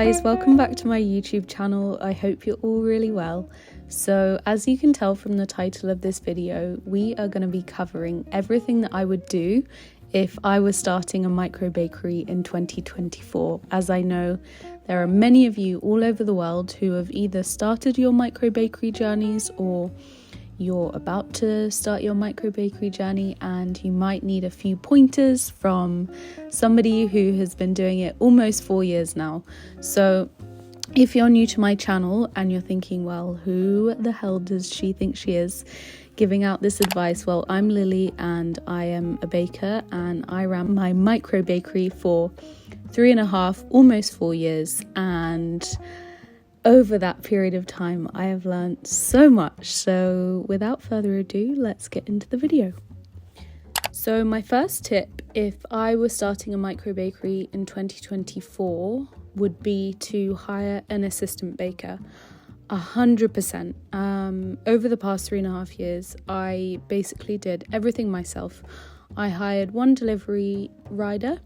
guys, welcome back to my YouTube channel. I hope you're all really well. So as you can tell from the title of this video, we are going to be covering everything that I would do if I was starting a micro bakery in 2024. As I know, there are many of you all over the world who have either started your micro bakery journeys or you're about to start your micro bakery journey, and you might need a few pointers from somebody who has been doing it almost 4 years now. So if you're new to my channel and you're thinking, well, who the hell does she think she is giving out this advice? Well, I'm Lily and I am a baker, and I ran my micro bakery for 3.5, almost 4 years, and over that period of time, I have learned so much. So without further ado, let's get into the video. So my first tip, if I was starting a micro bakery in 2024, would be to hire an assistant baker. 100%. Over the past 3.5 years, I basically did everything myself. I hired one delivery rider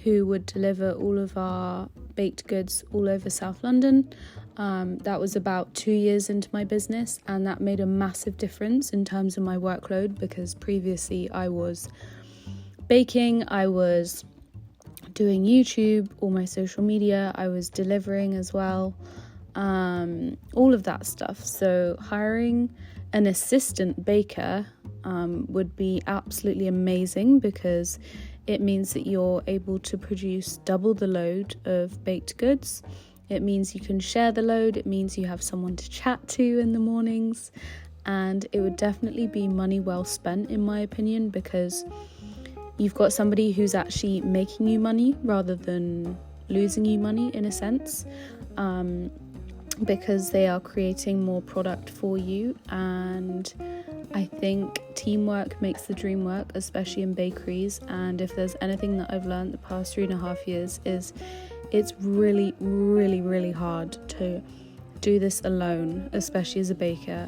who would deliver all of our baked goods all over South London. That was about 2 years into my business, and that made a massive difference in terms of my workload, because previously I was baking, I was doing YouTube, all my social media, I was delivering as well, all of that stuff. So hiring an assistant baker would be absolutely amazing, because it means that you're able to produce double the load of baked goods. It means you can share the load. It means you have someone to chat to in the mornings. And it would definitely be money well spent, in my opinion, because you've got somebody who's actually making you money rather than losing you money, in a sense, because they are creating more product for you. And I think teamwork makes the dream work, especially in bakeries. And if there's anything that I've learned the past 3.5 years, is it's really, really, really hard to do this alone, especially as a baker.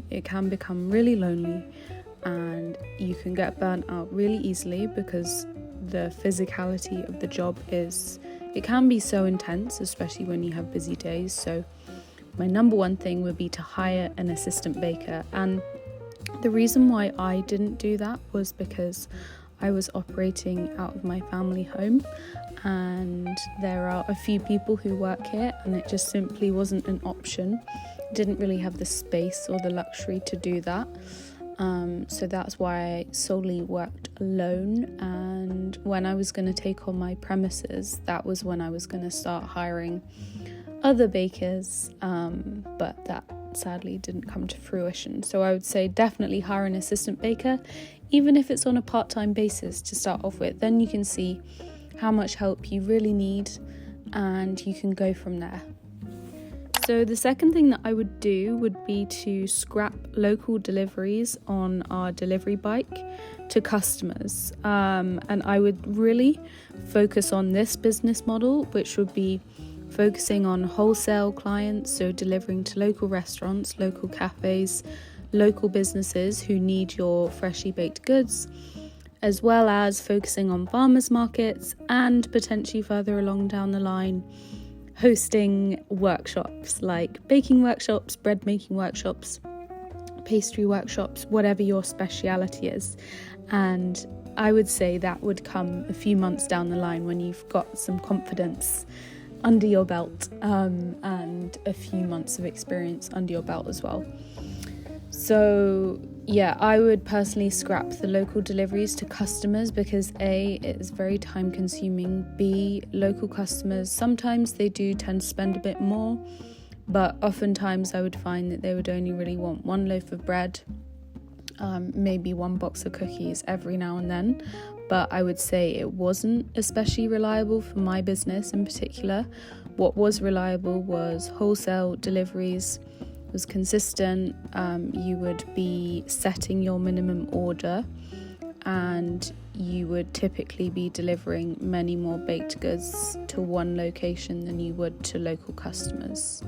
It can become really lonely, and you can get burnt out really easily, because the physicality of the job it can be so intense, especially when you have busy days. So my number one thing would be to hire an assistant baker. And the reason why I didn't do that was because I was operating out of my family home, and there are a few people who work here, and it just simply wasn't an option. Didn't really have the space or the luxury to do that. So that's why I solely worked alone. And when I was going to take on my premises, that was when I was going to start hiring other bakers, but that sadly didn't come to fruition. So I would say definitely hire an assistant baker, even if it's on a part-time basis to start off with. Then you can see how much help you really need, and you can go from there. So the second thing that I would do would be to scrap local deliveries on our delivery bike to customers, and I would really focus on this business model, which would be focusing on wholesale clients, so delivering to local restaurants, local cafes, local businesses who need your freshly baked goods, as well as focusing on farmers markets, and potentially further along down the line hosting workshops like baking workshops, bread making workshops, pastry workshops, whatever your speciality is. And I would say that would come a few months down the line when you've got some confidence under your belt, and a few months of experience under your belt as well. So yeah, I would personally scrap the local deliveries to customers, because A, it is very time consuming. B, local customers, sometimes they do tend to spend a bit more, but oftentimes I would find that they would only really want one loaf of bread, maybe one box of cookies every now and then. But I would say it wasn't especially reliable for my business in particular. What was reliable was wholesale deliveries, was consistent. You would be setting your minimum order, and you would typically be delivering many more baked goods to one location than you would to local customers,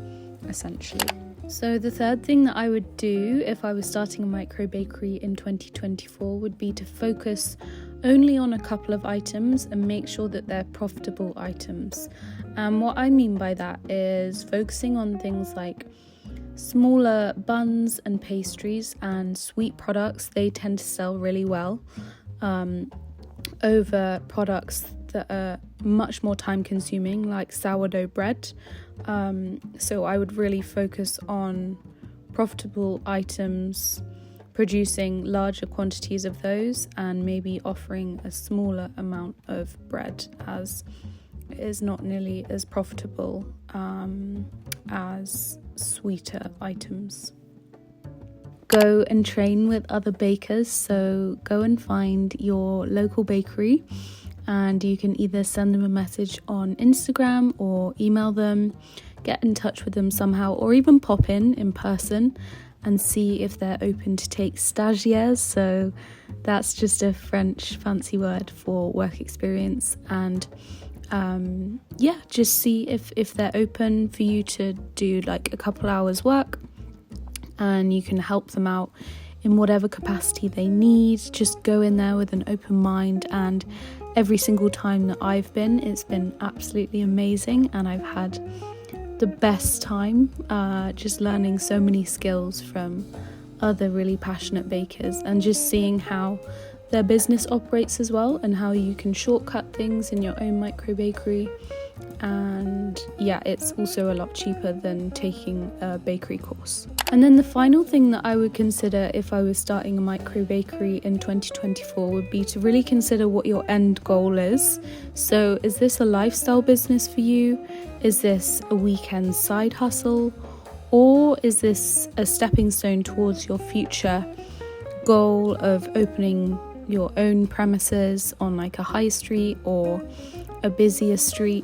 essentially. So the third thing that I would do if I was starting a micro bakery in 2024 would be to focus only on a couple of items and make sure that they're profitable items. And what I mean by that is focusing on things like smaller buns and pastries and sweet products. They tend to sell really well over products that are much more time consuming, like sourdough bread. So I would really focus on profitable items, producing larger quantities of those, and maybe offering a smaller amount of bread, as it is not nearly as profitable as sweeter items. Go and train with other bakers, so go and find your local bakery and you can either send them a message on Instagram or email them, get in touch with them somehow, or even pop in person and see if they're open to take stagiaires. So that's just a French fancy word for work experience. And just see if they're open for you to do like a couple hours work, and you can help them out in whatever capacity they need. Just go in there with an open mind, and every single time that I've been, it's been absolutely amazing, and I've had the best time just learning so many skills from other really passionate bakers, and just seeing how their business operates as well, and how you can shortcut things in your own micro bakery. And yeah, it's also a lot cheaper than taking a bakery course. And then the final thing that I would consider if I was starting a micro bakery in 2024 would be to really consider what your end goal is. So is this a lifestyle business for you? Is this a weekend side hustle? Or is this a stepping stone towards your future goal of opening your own premises on like a high street or a busier street?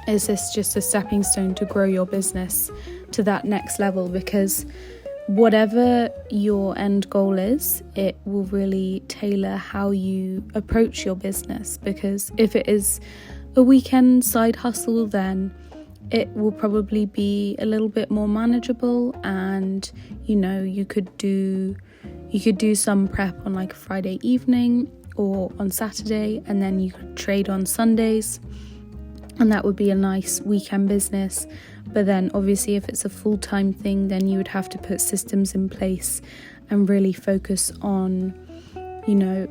Is this just a stepping stone to grow your business to that next level? Because whatever your end goal is, it will really tailor how you approach your business. Because if it is a weekend side hustle, then it will probably be a little bit more manageable, and you could do some prep on like a Friday evening or on Saturday, and then you could trade on Sundays, and that would be a nice weekend business. But then obviously if it's a full-time thing, then you would have to put systems in place and really focus on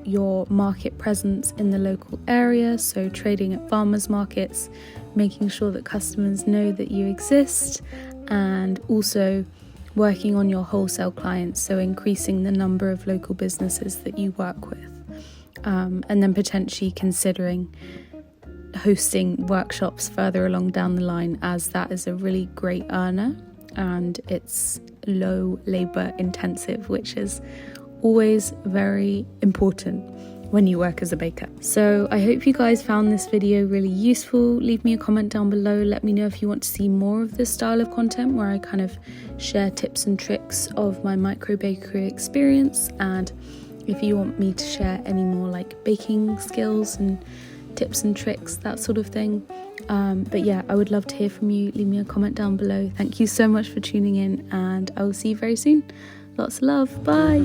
your market presence in the local area. So trading at farmers markets, making sure that customers know that you exist, and also working on your wholesale clients, so increasing the number of local businesses that you work with, and then potentially considering hosting workshops further along down the line, as that is a really great earner and it's low labor intensive, which is always very important when you work as a baker. So I hope you guys found this video really useful. Leave me a comment down below. Let me know if you want to see more of this style of content where I kind of share tips and tricks of my micro bakery experience, and if you want me to share any more like baking skills and tips and tricks, that sort of thing. But yeah, I would love to hear from you. Leave me a comment down below. Thank you so much for tuning in, and I will see you very soon. Lots of love. Bye.